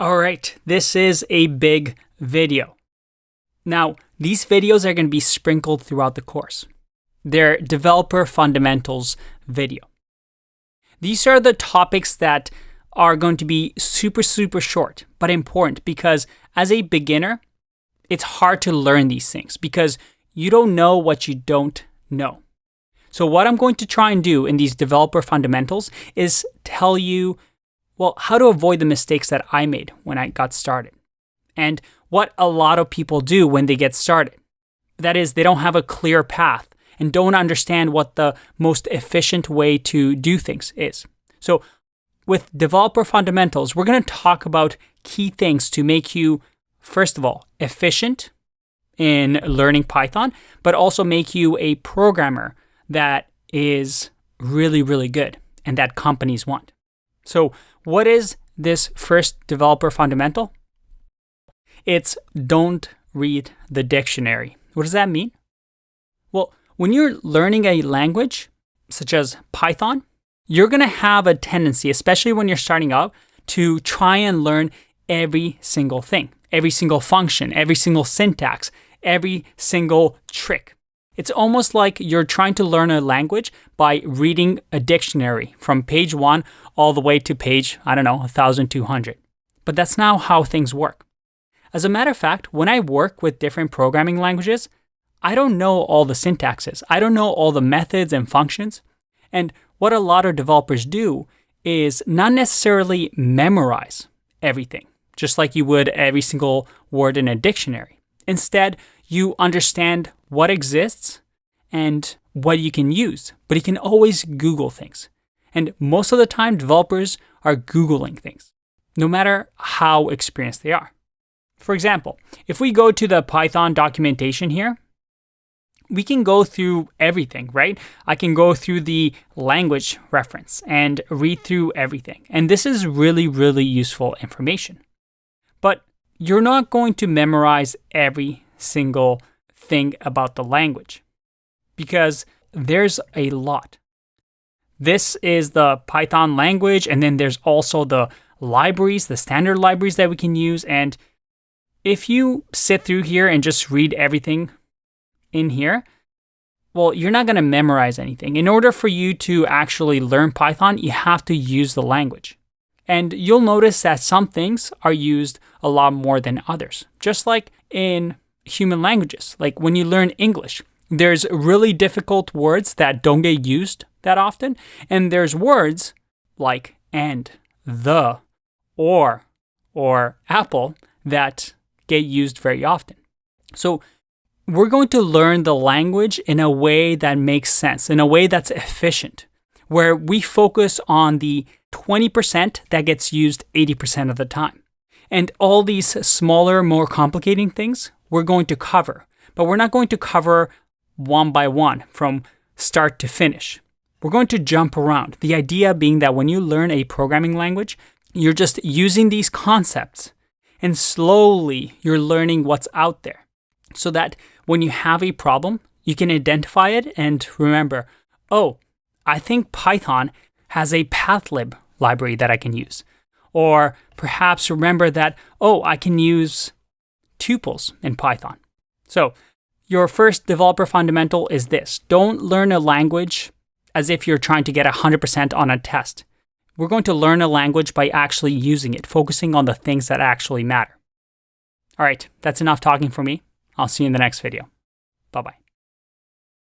All right, this is a big video. Now, these videos are going to be sprinkled throughout the course. They're developer fundamentals video. These are the topics that are going to be super short, but important because as a beginner, it's hard to learn these things because you don't know what you don't know. So what I'm going to try and do in these developer fundamentals is tell you, well, how to avoid the mistakes that I made when I got started. And what a lot of people do when they get started. That is, they don't have a clear path and don't understand what the most efficient way to do things is. So with developer fundamentals, we're going to talk about key things to make you, first of all, efficient in learning Python, but also make you a programmer that is really good and that companies want. So what is this first developer fundamental? It's don't read the dictionary. What does that mean? Well, when you're learning a language, such as Python, you're going to have a tendency, especially when you're starting out, to try and learn every single thing, every single function, every single syntax, every single trick. It's almost like you're trying to learn a language by reading a dictionary from page 1 all the way to page, 1,200. But that's not how things work. As a matter of fact, when I work with different programming languages, I don't know all the syntaxes. I don't know all the methods and functions. And what a lot of developers do is not necessarily memorize everything, just like you would every single word in a dictionary. Instead, you understand what exists and what you can use, but you can always Google things. And most of the time, developers are Googling things, no matter how experienced they are. For example, if we go to the Python documentation here, we can go through everything, right? I can go through the language reference and read through everything. And this is really useful information. But you're not going to memorize every single thing about the language because there's a lot. This is the Python language, and then there's also the libraries, the standard libraries that we can use. And if you sit through here and just read everything in here, well, you're not going to memorize anything. In order for you to actually learn Python, you have to use the language. And you'll notice that some things are used a lot more than others, just like in human languages. Like when you learn English, there's really difficult words that don't get used that often. And there's words like and, the, or apple that get used very often. So we're going to learn the language in a way that makes sense, in a way that's efficient, where we focus on the 20% that gets used 80% of the time. And all these smaller, more complicating things, we're going to cover. But we're not going to cover one by one from start to finish. We're going to jump around. The idea being that when you learn a programming language, you're just using these concepts and slowly you're learning what's out there so that when you have a problem, you can identify it and remember, oh, I think Python has a pathlib library that I can use. Or perhaps remember that, oh, I can use tuples in Python. So your first developer fundamental is this. Don't learn a language as if you're trying to get 100% on a test. We're going to learn a language by actually using it, focusing on the things that actually matter. All right, that's enough talking for me. I'll see you in the next video. Bye-bye.